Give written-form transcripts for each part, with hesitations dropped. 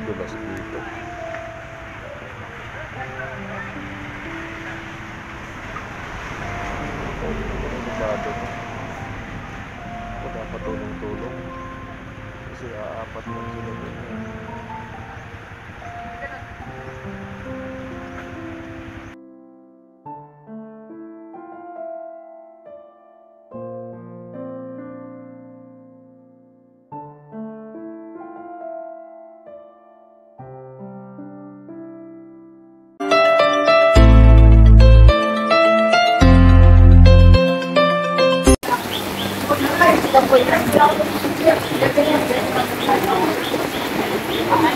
Dulas dito. Wala pa tulong-tulong kasi aapat lang sila doon.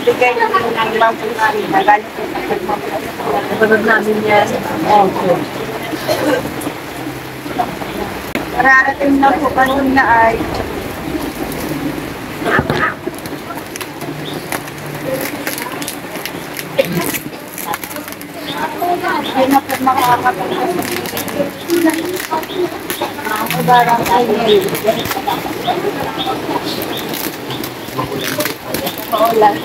Bigay namin ng mabuhay na galit. Napanood namin yan. Okay. Mararating na po kanina ay hindi na po makakapagpas. Barang ay paulan.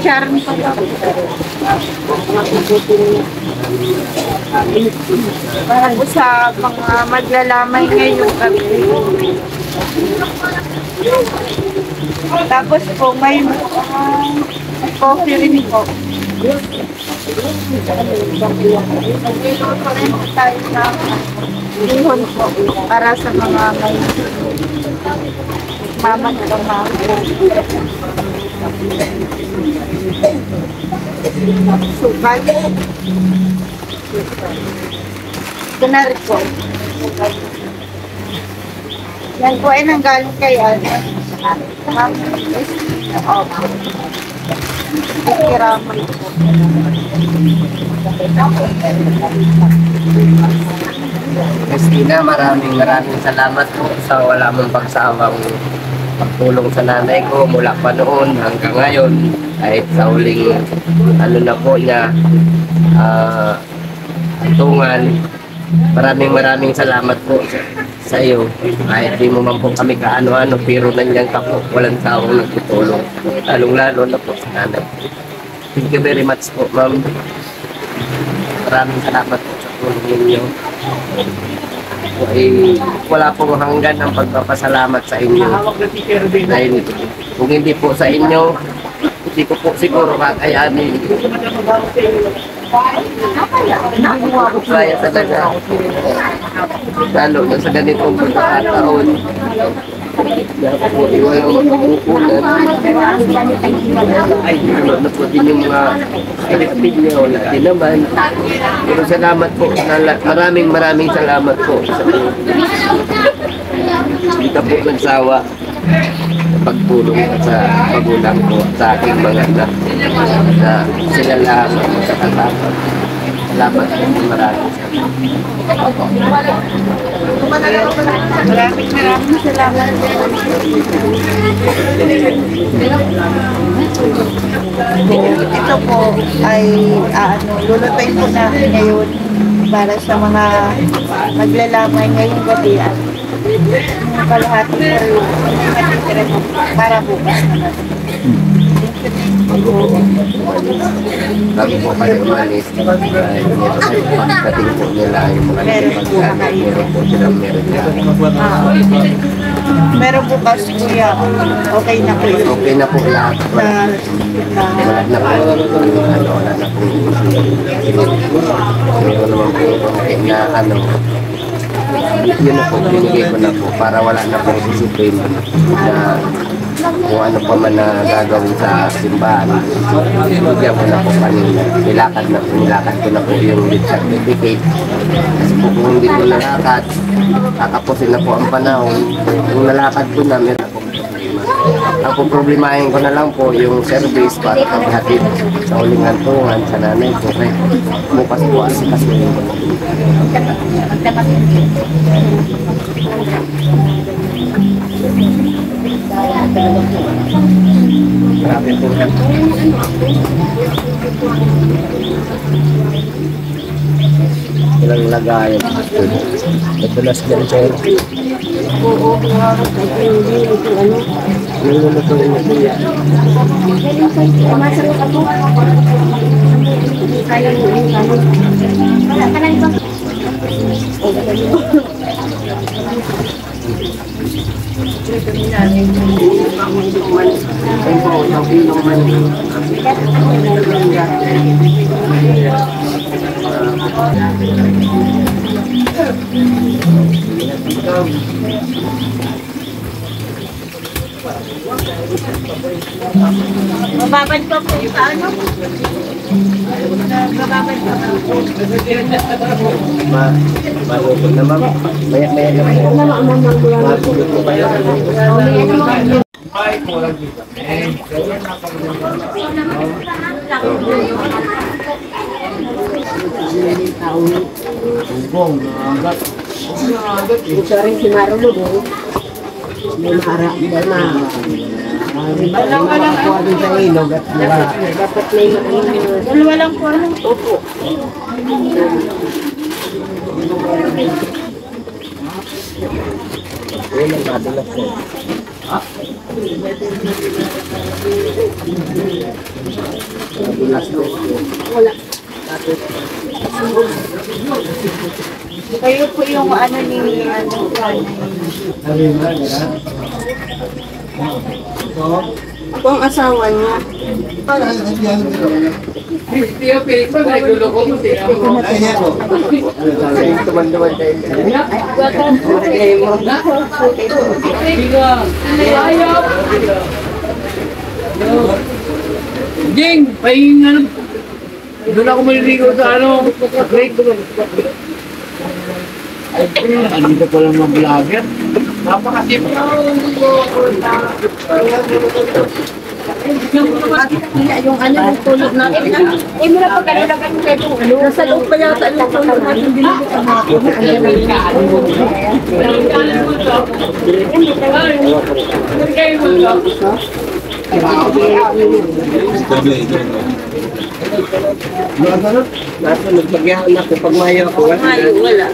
Charm pa para po sa mga maglalamay ngayong gabi. Tapos po may coffee rin po. Tayo na lihon po para sa mga may mamagdamang. Sukal. Kunari po. Yan po ay nanggaling kay Ma'am. Opo. Ikiraman po. Christina, maraming salamat po sa wala mong pagsawang pagtulong sa nanay ko mula pa noon hanggang ngayon. Kahit sa huling ano na po niya, tungan. Maraming salamat po sa iyo. Kahit di mo man po kami kaano-ano, pero nandiyan ka po, walang sawang nagtutulong. Lalong-lalo na po sa nanay. Thank you very much po, ma'am. Maraming salamat po sa tulong ninyo. Wala pong hanggan ang pagpapasalamat sa inyo. Dahil kung hindi po sa inyo, hindi ko po siguro kakayanin. Kaya talaga. Lalo na sa ganitong pagkakataon. Dapat po iwalang magkukulan. Ay, na po din yung mga kapitid niya. Wala din naman. Pero salamat po. Maraming salamat po. Hindi ka po nagsawa sa pagtulong sa magulang ko sa aking mga anak na sila lang ang magkakatapat. Salamat po. Maraming salamat. Ito po ay lulutuin po namin ngayon para sa mga maglalamay ngayong gabi at kalahati po para bukas naman. Bago po kayo umalis, pagdating po nila yung mga meron po silang meron na. Meron po kasi kuya, okay na po yun. Okay na po lahat. Wala na po. Wala na po. Meron naman po okay na yun na po, binigay ko na po para wala na po isipin na kung ano pa man na gagawin sa simbahan. Bigyan ko na po kanina. Nilakad ko na po yung death certificate. Kasi po kung hindi ko nalakad, tatapusin na po ang panahon. Kung nalakad ko na, meron akong problema. Ang problemahin ko na lang po yung service para paghatid sa uling hantungan sa nanay ko. Kaya bukas po kasi yun ko na. Grabe po yan. Ilang lagayan. Madalas din sir. Oo, hindi ito ano. Nilulutuin mo po yan. Masarap ako. Kaya yun, wala ka na ito. Ay po, yung inuman. Mababad pa po sa ano? Mababad pa po. Malutog na ma'am. Maya-maya na po. Matulog po kayo. Ito rin si Marulog. May maharap na Makakuha din sa ilog at wala. dapat may dalawa lang po ano? Opo. Ayun ang madalas po. Madalas po. Wala. Kayo po yung ano ni ano. Ako ang asawa niya. Tuman-tuman tayo. Jing, pahingin ano. Doon ako maliligo sa ano. Break. Andito pa lang mga vlogger. Napakasip. Yung ano, yung tulog natin. Eh, mula pag kalulagan mo kayo ano. Nasa loob pa yata yung tulog natin. Binigit ang hapon. Nasa nagpagyahan ako pag mayo ako. Wala.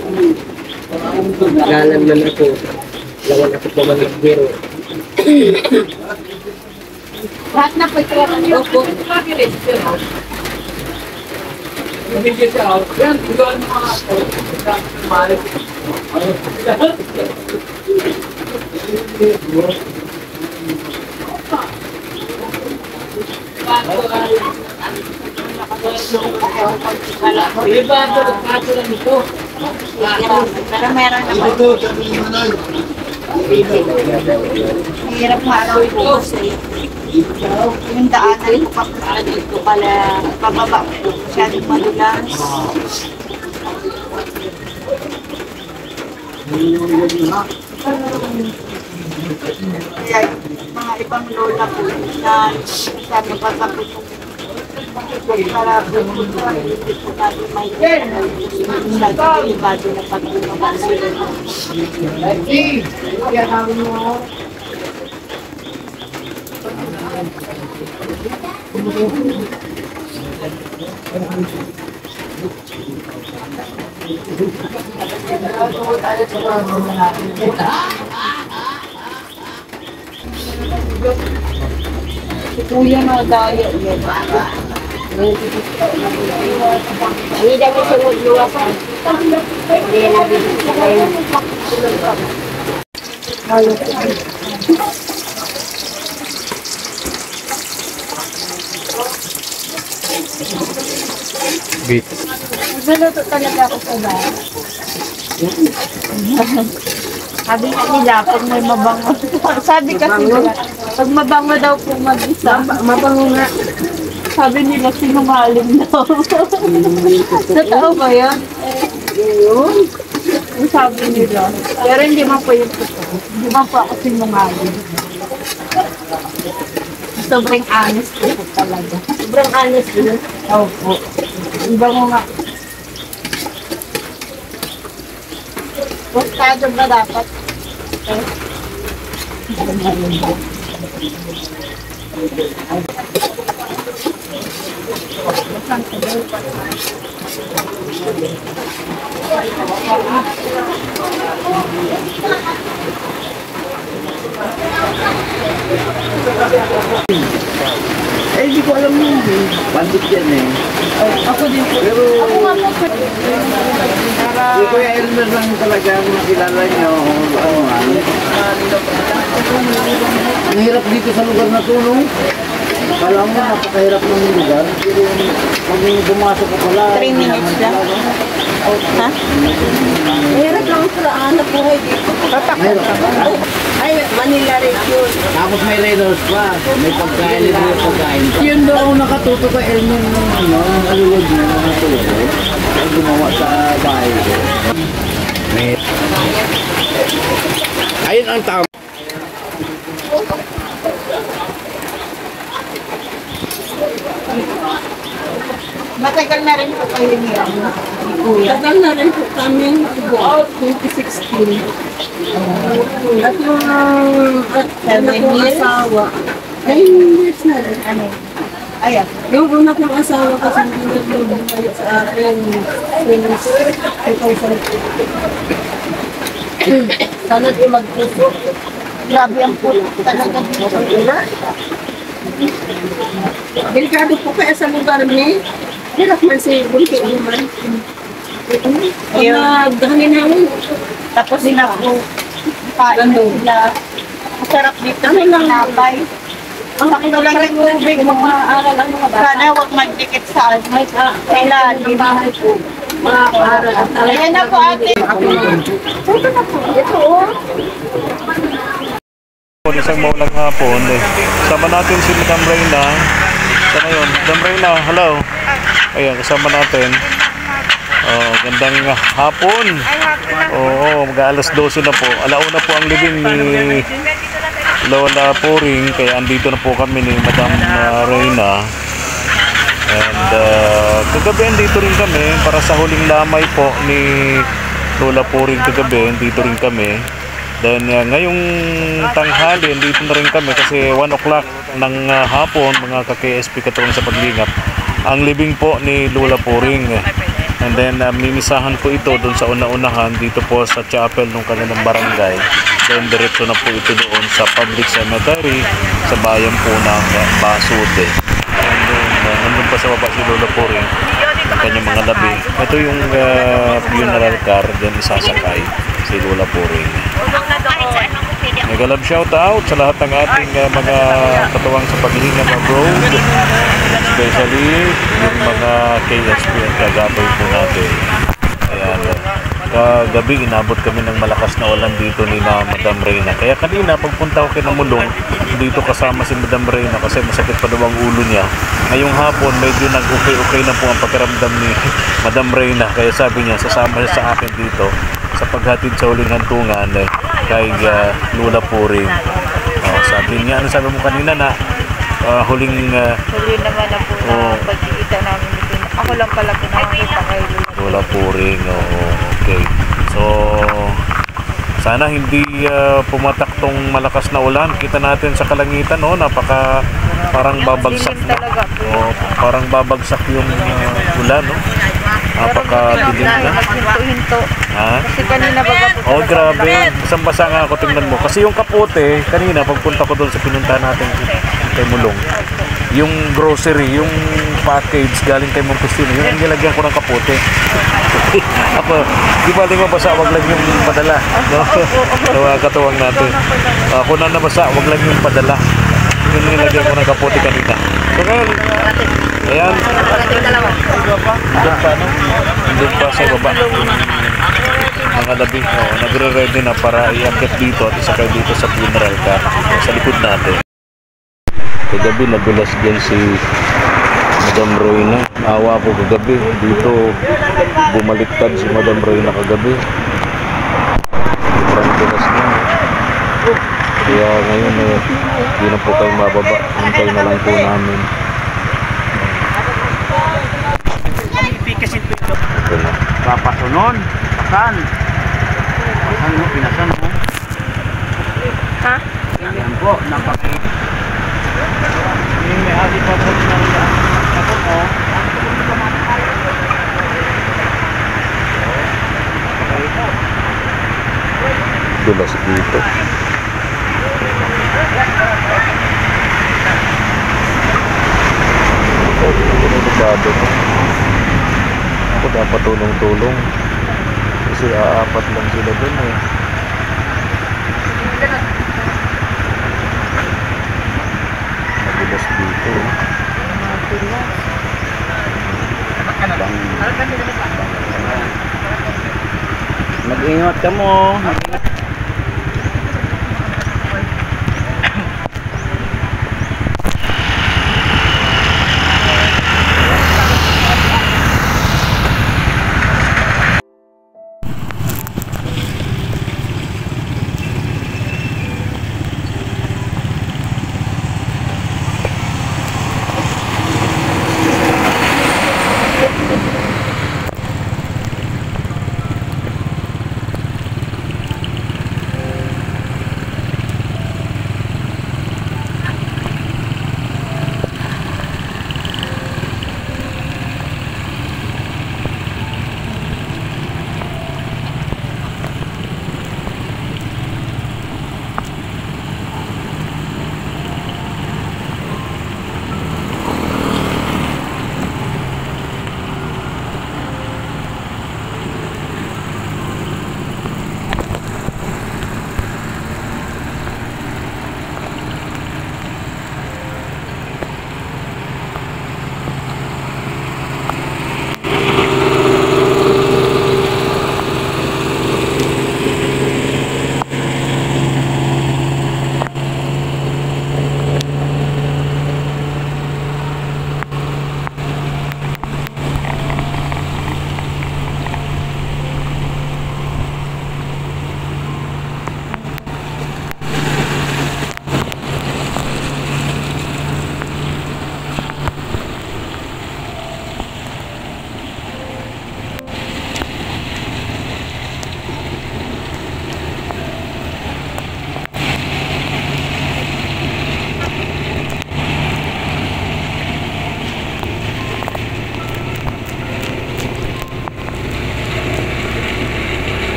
Galan man ako. Lawan ako pa malagbiro. Lahat na po ito. Opo. Pero meron naman. Hirap araw po kasi yung daanan ko pa dito pala pababa po. Masyadong madulas. Kaya mga ibang lola po na sabi pa sa po para po hindi po natin may masyadong delikado na pag-umaban sila. Kuya na daya yan. Hindi dami siya magluwasan. Hindi na bibigyan kayo. Beat. Nagluluto talaga ako sa bahay. Sabi nga nila, pag may mabango. Sabi kasi nila, Pag mabango daw po mag-isa. Mabango nga. Sabi nila sinungaling daw. Totoo ba yan? Yun. Ang sabi nila. Pero hindi man po yung totoo. Hindi man po ako sinungaling. Sobrang honest po talaga. Sobrang honest yun. Opo. Ang bango nga. Bustado ba dapat? Eh, hindi ko alam yun eh. Bandit yan eh. Ako din po. Pero, Ako nga po. si Kuya Elmer lang talaga ang nakilala niyo. Ano nga. Ang hirap dito sa lugar na to, no? Kala mo, napakahirap ng lugar. Pero, pag bumasok ka pala. 3 minutes lang. Ha? Mahirap lang sa anak buhay dito. Mahirap ka. Ay, Manila rin yun. Tapos may Reynolds pa. May pagkain, libre pagkain. Yun daw ang nakatuto kay Elmer ng ano, ng alulod niya, ng natuto. Ay gumawa sa bahay ko. Ayun ang tama. Matagal na rin po kayo niya. Kuya. Tagal na rin po kami 2016. At yung asawa, ay years na rin. Ano? Ayan. Yung una kong asawa kasi hindi nagbubuhay sa akin since 2002. Sana di magpuso. Grabe ang puso talaga dito. Delikado po kaya sa lugar ni hirap man si Bunti naman. Pag naghangin-hangin, Tapos sila po kain sila. Masarap dito may napay. Ang sakit lang ng tubig, mag-aaral ang mga bata. sana huwag magdikit sa ilalim. Bahay po, makakaaral at Ayan na po ate. Ito na po. Ito oh. Isang maulang hapon, kasama natin si Madam Reyna. Sana yun, Madam Reyna, hello. Ayan, kasama natin. Gandang hapon. Oo, mag-alas 12 na po. Alauna po ang libing ni Lola Puring, kaya andito na po kami ni Madam Reyna. And kagabi andito rin kami para sa huling lamay po ni Lola Puring kagabi, andito rin kami. Then ngayong tanghali, dito na rin kami kasi 1 o'clock ng hapon, mga ka-KSP katuwang sa paglingap, ang libing po ni Lola Puring. And then mimisahan po ito doon sa una-unahan dito po sa chapel ng kanilang barangay. Then diretso na po ito doon sa public cemetery sa bayan po ng Basude. And then nandun pa sa baba si Lola Puring, ang kanyang mga labi. Ito yung funeral car, then isasakay si Lola Puring. Nag-love shout out sa lahat ng ating mga katuwang sa paglingap abroad, especially yung mga KSP at kagabay po natin. Ayan, kagabi inabot kami ng malakas na ulan dito ni Madam Reyna. Kaya kanina pagpunta ko kay Namulong, dito kasama si Madam Reyna kasi masakit pa daw ang ulo niya. Ngayong hapon medyo nag-okay na po ang pakiramdam ni Madam Reyna. Kaya sabi niya sasama siya sa akin dito sa paghatid sa huling hantungan kay Lola Puring. Sabi niya, ano sabi mo kanina na huling Huli naman na po na pagkikita namin dito. Ako lang pala pinakita kay Lola Puring. Okay. So, sana hindi pumatak tong malakas na ulan. Kita natin sa kalangitan, no, napaka parang babagsak na. talaga po. Parang babagsak yung ulan, no. Napaka-dilim na. Hinto-hinto. Ha? Kasi kanina baga po. Oh, grabe. Basang-basa nga ako, tingnan mo. Kasi yung kapote, kanina pagpunta ko doon sa pinuntahan natin kay Mulong, yung grocery, yung package galing kay Montesino, yun ang nilagyan ko ng kapote. Ako, di ba mabasa, wag lang yung padala. No? Katuwang natin. Ako na nabasa, wag lang yung padala. Yun ang nilagyan ko ng kapote kanina. So ngayon, ayan. Doon pa, no? Doon pa sa baba. Mga labi, nagre-ready na para iakit dito at isakay dito sa funeral car sa likod natin. Kagabi nadulas din si Madam Royna. Awa ko kagabi. Dito bumaliktad si Madam Royna kagabi. Sobrang dulas na. Kaya ngayon hindi na po kayo mababa. Hintay na lang po namin. Ito na. Papasunon. Pasan. Pasan mo, pinasan mo. Ha? Yan po, napakita. May ali pa po ng ako po. Dulas dito. Delikado na. Ako dapat tulong-tulong. Kasi aapat lang sila dun eh. Madulas dito eh. Mag-ingat ka mo.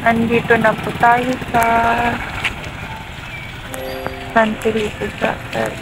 Andito na po tayo sa San Felipe Chapel.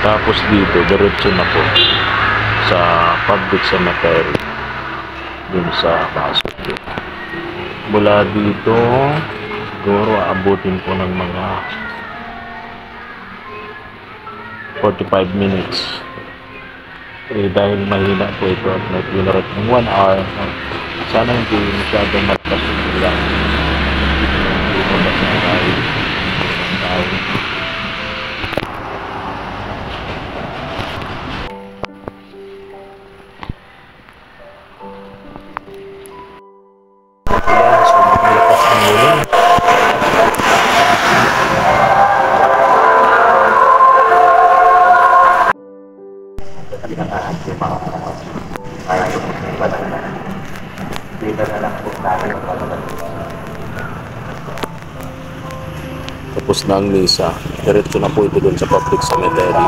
Tapos dito, diretso na po sa public cemetery. Dun sa Pasig. Mula dito, siguro aabutin po ng mga 45 minutes. Dahil mahina po ito at may funeral ng 1 hour. Sana hindi masyadong malakas yung ulan. Tapos na ang misa, diretso na po ito doon sa public cemetery.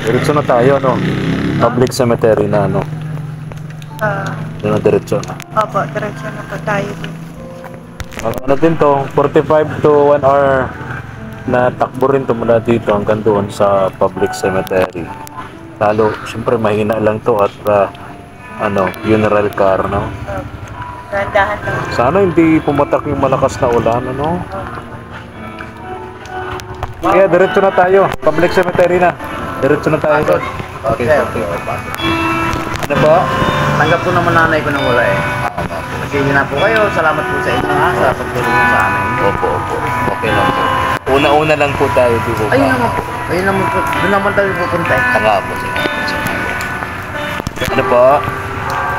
Diretso na tayo, no? Public cemetery na, no? Doon na diretso na. Opo, diretso na po tayo din. Ano din to, 45 to 1 hour na takbo rin to mula dito hanggang doon sa public cemetery. Lalo, siyempre mahina lang to at funeral car, no? Dahan-dahan lang. Sana hindi pumatak yung malakas na ulan, ano? Kaya diretso na tayo, public cemetery na. Diretso na tayo doon. Okay. Ano po? Tanggap ko naman nanay ko nang wala eh. Sige na po kayo. Salamat po sa inyo ha, sa pagtulong mo sa amin. Opo. Okay lang po. Una-una lang po tayo, di ba? Ayun naman po. Ayun naman po. Doon naman tayo pupunta eh. Tanga po. Ano po?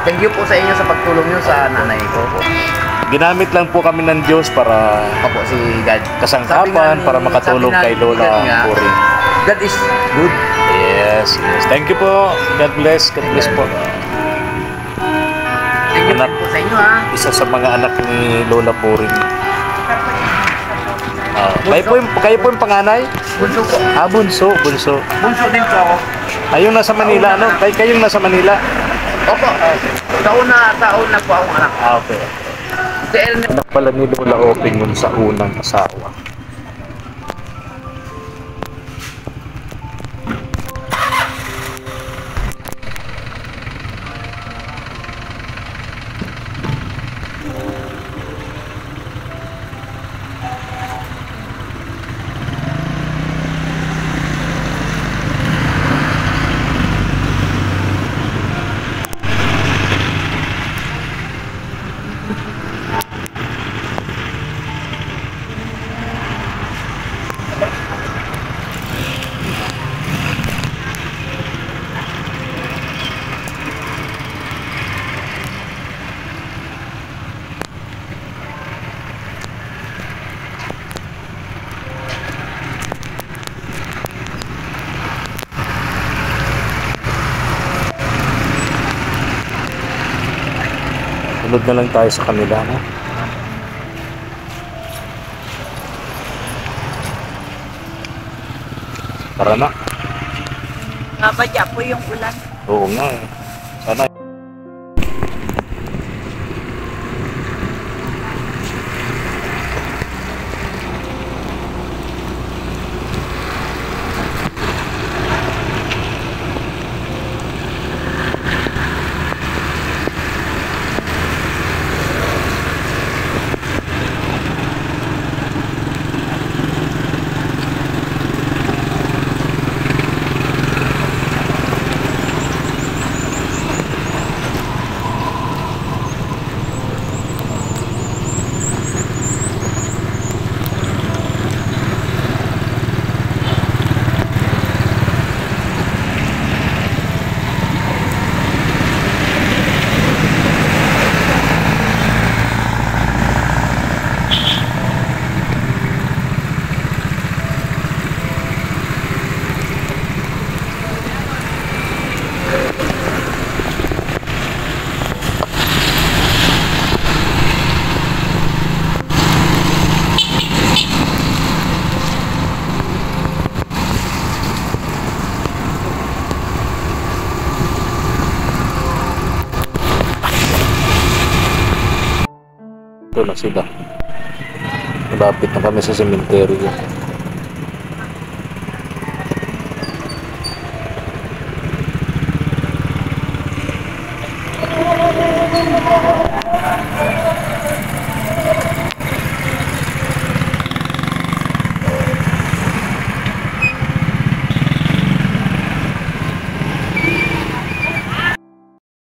Thank you po sa inyo sa pagtulong nyo sa nanay ko. Ginamit lang po kami ng Diyos para Opo, si God. kasangkapan, para makatulong kay Lola Puring. God is good. Yes. Thank you po. God bless po. Thank you Anak. po sa inyo ha. Isa sa mga anak ni Lola Puring. Kayo po yung panganay? Bunso po. Bunso. Bunso din po ako. Ayong nasa Manila, ano? Kayong nasa Manila? Opo. Taon na po akong anak. Okay. Si Elmer. Anak pala ni Lola Oping yun sa unang asawa. Sunod na lang tayo sa kanila, no? Tara na. Nabadya po yung ulan. Oo nga eh. Sana. Ito na sila. Malapit na kami sa sementeryo.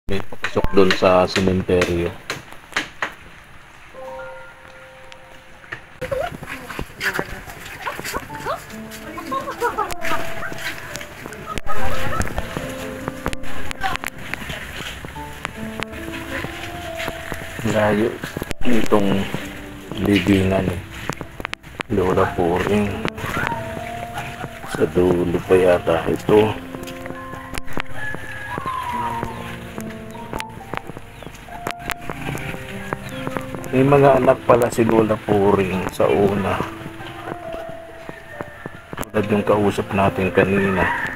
May papasok doon sa sementeryo. Layo itong libingan eh. Lola Puring. Sa dulo pa yata ito. May mga anak pala si Lola Puring sa una. Tulad yung kausap natin kanina.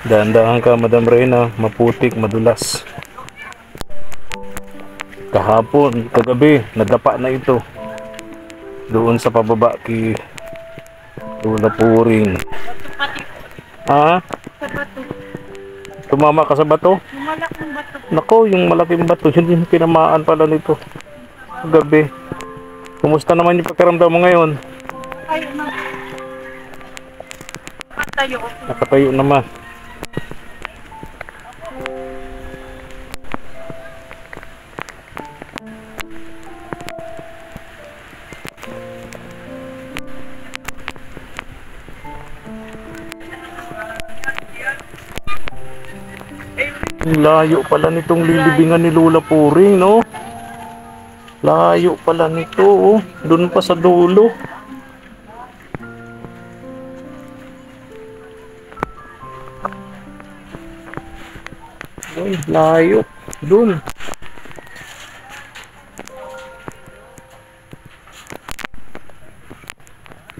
Dahan-dahan ka, Madam Reyna. Maputik, madulas. Kahapon, kagabi, nadapa na ito. Doon sa pababa kay Lola Puring. Ha? Tumama ka sa bato? Yung malaking bato. Nako, yung malaking bato. Yun yung tinamaan pala nito. Kagabi. Kumusta naman yung pagkaramdam mo ngayon? Ay, nakatayo ko. Nakatayo naman. Ang layo pala nitong lilibingan ni Lola Puring, no? Layo pala nito, oh. Doon pa sa dulo. Uy, layo. Doon.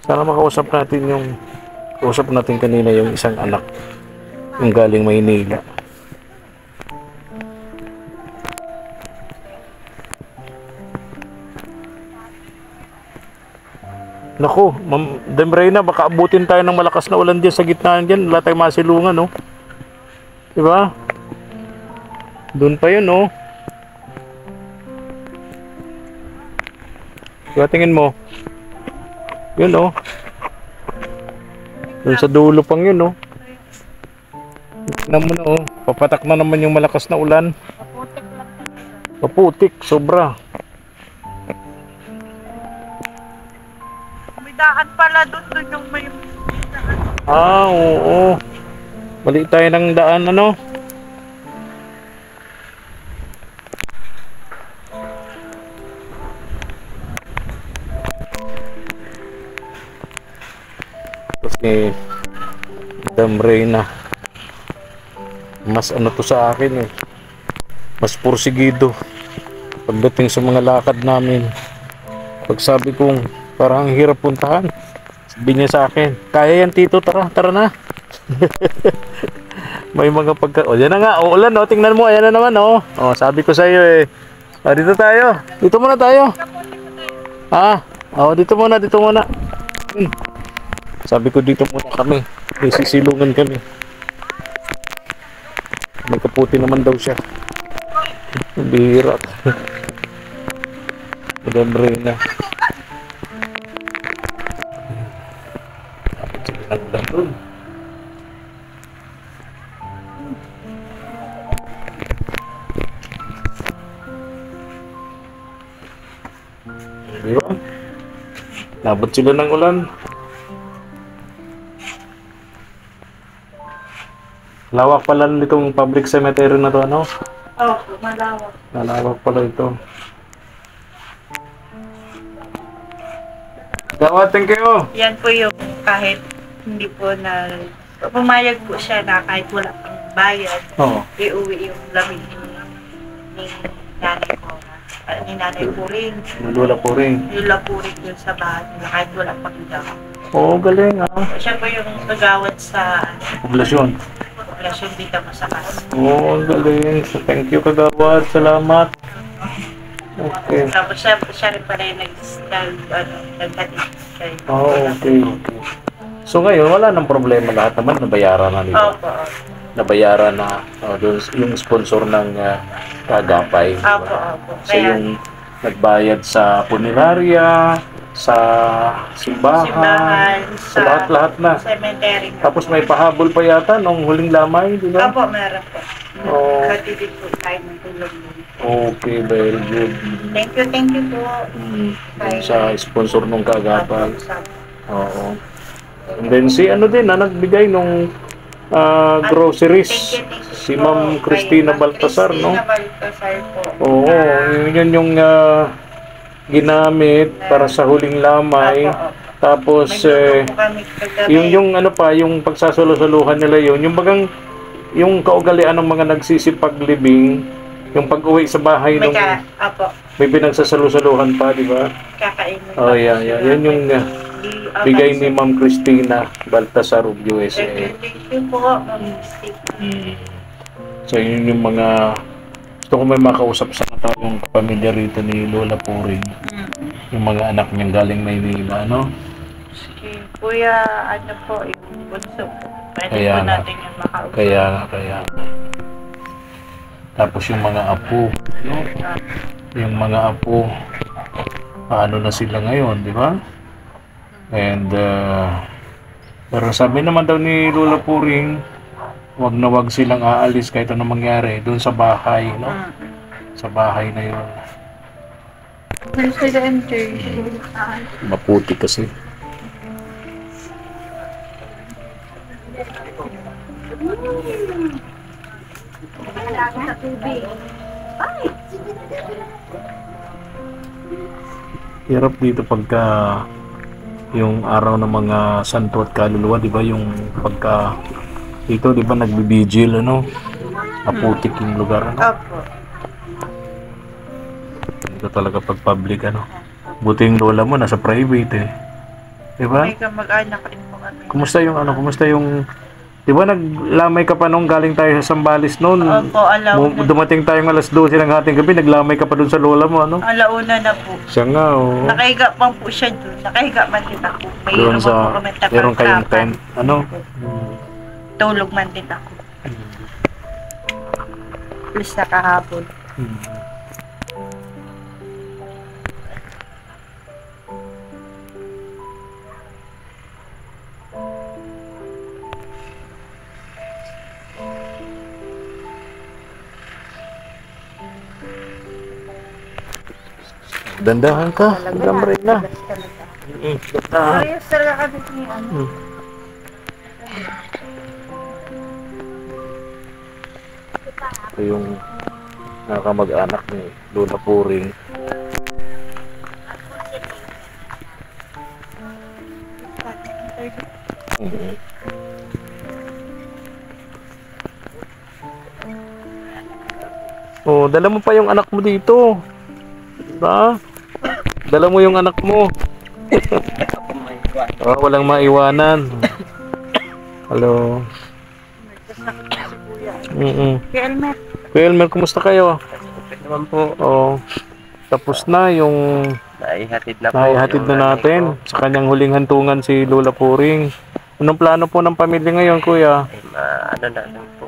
Sana makausap natin yung kausap natin kanina yung isang anak yung galing Maynila. Naku, Ma'am Reyna, baka abutin tayo ng malakas na ulan dyan sa gitna dyan. Wala tayong masilungan, no? Diba? Doon pa yun, no? Diba, tingin mo? Yun, no? Doon sa dulo pang yun, no? Tingnan mo na, oh. Papatak na naman yung malakas na ulan. Paputik, sobra. Daan pala doon yung may Ah, oo. Mali tayo ng daan, ano? Kasi Madam Reyna, mas ano to sa akin eh. Mas pursigido pagdating sa mga lakad namin. Pag sabi kong parang ang hirap puntahan, sabi niya sa akin, kaya yan tito, tara, tara na. May mga pagka... O, yan na nga, o, ulan, o, tingnan mo, ayan na naman, o. O, sabi ko sa iyo eh. O, dito tayo. Dito muna tayo. Ah, o, dito muna, dito muna. Sabi ko dito muna kami. May sisilungan kami. May kaputi naman daw siya. Bihira. Madam Reyna. Doon. Diba? Nabot sila ng ulan. Lawak pala nitong public cemetery na to, ano? oh, malawak. Malawak pala ito. Gawad, thank you. Yan po yung kahit hindi po na pumayag po siya na kahit wala pang bayad, Oo. iuwi yung lamig ni nanay ko. Ni nanay po rin. Lula po rin. Yung lapurin yun sa bahay nila kahit wala pang daw. Oo, galing ah. Siya po yung kagawad sa Poblasyon. populasyon dito Masakas. Oo, galing. So, thank you, Kagawad. Salamat. Okay. Tapos siya rin pala yung naghatid kayo. Okay. So ngayon, wala nang problema, lahat naman nabayaran na nila. Opo. Nabayaran na doon yung sponsor ng Kagapay. di ba? Opo. So yung nagbayad sa punerarya, sa simbahan, sa lahat-lahat na. cemetery. Tapos may pahabol pa yata nung huling lamay, di ba? Opo, meron po. Oo. Hatidin po tayo ng tulong nun. Okay, very good. Thank you po. Yung sa sponsor nung Kagapay. Opo, Oo. And then si ano din nagbigay nung groceries. Thank you Si po Ma'am kay Cristina Ma'am Baltasar, no? Cristina Baltasar po. Oo, yun yung ginamit para sa huling lamay. Opo. Tapos Nagluto po kami kagabi. yung ano pa, yung pagsasalo-saluhan nila yun, yung bagang yung kaugalian ng mga nagsisipaglibing, yung pag-uwi sa bahay nung Opo, may pinagsasalu-saluhan pa, di ba? kakainin. Oh, yeah. Yan yung bigay ni Ma'am Cristina Baltasar of USA. Thank you po, Ma'am Steve. So yun yung mga gusto ko may makausap sa tayong pamilya rito ni Lola Puring. Yung mga anak niyang galing Maynila, no? Si Kuya, ano po, yung bunso. Pwede Kaya po nga. natin yung makausap. Kaya. Tapos yung mga apo, no? Yung mga apo, paano na sila ngayon, di ba? And, pero sabi naman daw ni Lola Puring, wag na wag silang aalis kahit anong mangyari doon sa bahay, no? Sa bahay na yun. Maputi kasi. Hirap dito pagka yung araw ng mga santo at kaluluwa, di ba? Yung pagka dito, di ba, nagbibigil, ano? Maputik yung lugar, ano? Opo. Dito talaga pag public, ano? Buti yung lola mo, nasa private, eh. Di ba? May kamag-anak rin po kami. Kumusta yung, di ba, naglamay ka pa nung galing tayo sa Sambales noon? Opo, alauna. Dumating tayong alas 12 ng ating gabi, naglamay ka pa dun sa lola mo, ano? Alauna na po. Siya nga, oh. Nakahiga pa po siya doon. Nakahiga man din ako. Doon sa, meron kayong tent. tent, ano? Tulog man din ako. Plus nakahapon. Dandahan ka, gamray na. Dandahan. Ayos talaga kasi ni ano. Ito yung nakamag-anak ni Lola Puring. Oh, dala mo pa yung anak mo dito. Diba? Dala mo yung anak mo. Oh, walang maiwanan. Hello. Kay Elmer. Kuya Elmer, kumusta kayo? Okay naman po. Oh, tapos na yung Naihatid na po. naihatid yung na nanay natin ko. sa kanyang huling hantungan si Lola Puring. Anong plano po ng pamilya ngayon, kuya? Ay, ano na lang po,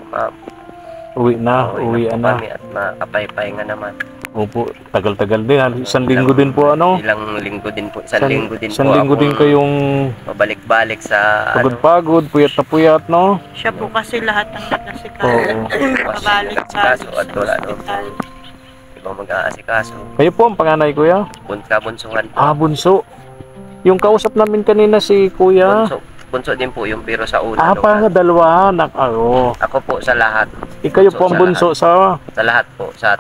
Uwi na po na. kami at makapaypay nga naman. Opo, tagal-tagal din. Isang linggo din po, ano? Ilang linggo din po. Isang linggo din Isang po linggo din akong kayong pabalik-balik sa pagod-pagod, puyat na puyat, no? Siya po kasi lahat ng nagkasikaso. Oo. Mabalik sa kaso at wala naman po ibang mag-aasikaso. Kayo po ang panganay, kuya? Bunsungan po. Ah, bunso. Yung kausap namin kanina si kuya. Bunso din po yung pero sa una. Ah, parang dalawa. Ako po sa lahat. Ikayo po ang bunso sa lahat po. Sa,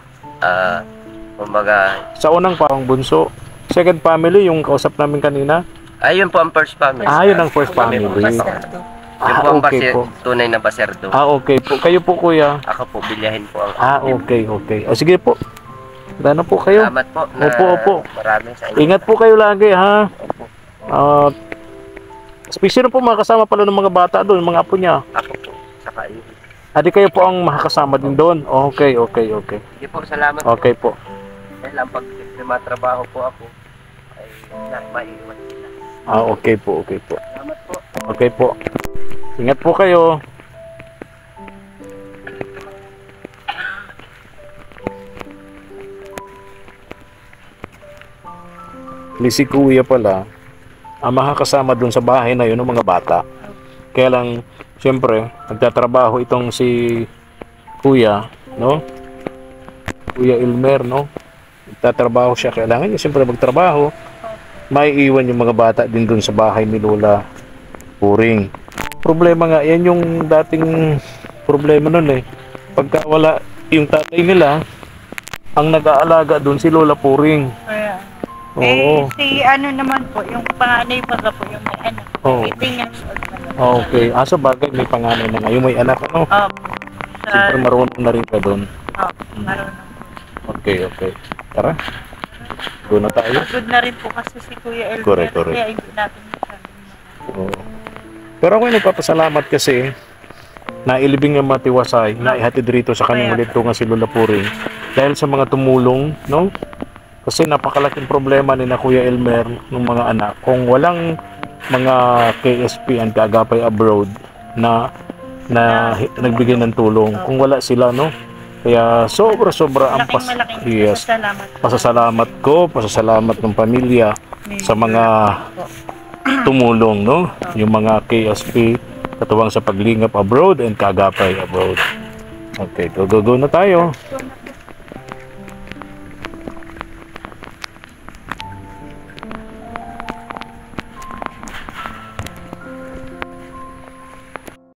kumbaga, unang parang bunso. Second family, yung kausap namin kanina. Ayun po ang first family. Yun ang first family. Yun po ang Okay po. tunay na baserdo. Okay po. Kayo po, kuya. Ako po, bilyahin po ang Okay. Sige po. Wala na po kayo. Salamat po. Opo. Maraming sa inyo. Ingat po kayo lagi, ha? Special po mga kasama pala ng mga bata doon, mga apo niya. Ako po, saka iyo. Di kayo po ang makakasama din doon. Okay. Sige po, salamat po. Okay po. Dahil ang pag trabaho po ako, ay maiiwan sila. Okay po. Salamat po. Okay po. Ingat po kayo. Si kuya pala, ang makakasama dun sa bahay na yun ng mga bata. Kaya lang, siyempre, nagtatrabaho itong si kuya, no? Kuya Elmer, no? Nagtatrabaho siya. Kailangan niya siyempre magtrabaho. May iwan yung mga bata din dun sa bahay ni Lola Puring. Problema nga, yan yung dating problema nun eh. Pagka wala yung tatay nila, ang nag-aalaga dun si Lola Puring. Kaya. Oo. Si ano naman po, yung panganay pa po, yung may anak. Oo. 18 years old naman. Okay. Sa bagay, may panganay na nga. Yung may anak, ano? Siyempre marunong na rin ka dun. Marunong. Okay. Tara. Doon na tayo. Good na rin po kasi si Kuya Elmer. Correct. Kaya hindi natin masyadong Oo. Pero ako nagpapasalamat kasi nailibing ng matiwasay, naihatid rito sa kanyang ulitungan si Lola Puring dahil sa mga tumulong, no? Kasi napakalaking problema ni na Kuya Elmer ng mga anak. Kung walang mga KSP and Kaagapay Abroad na nagbigay ng tulong, kung wala sila, no? Kaya sobra ang malaking pasasalamat ng pamilya sa mga tumulong, no? Yung mga KSP katuwang sa Paglingap Abroad and Kaagapay Abroad. Okay, go na tayo.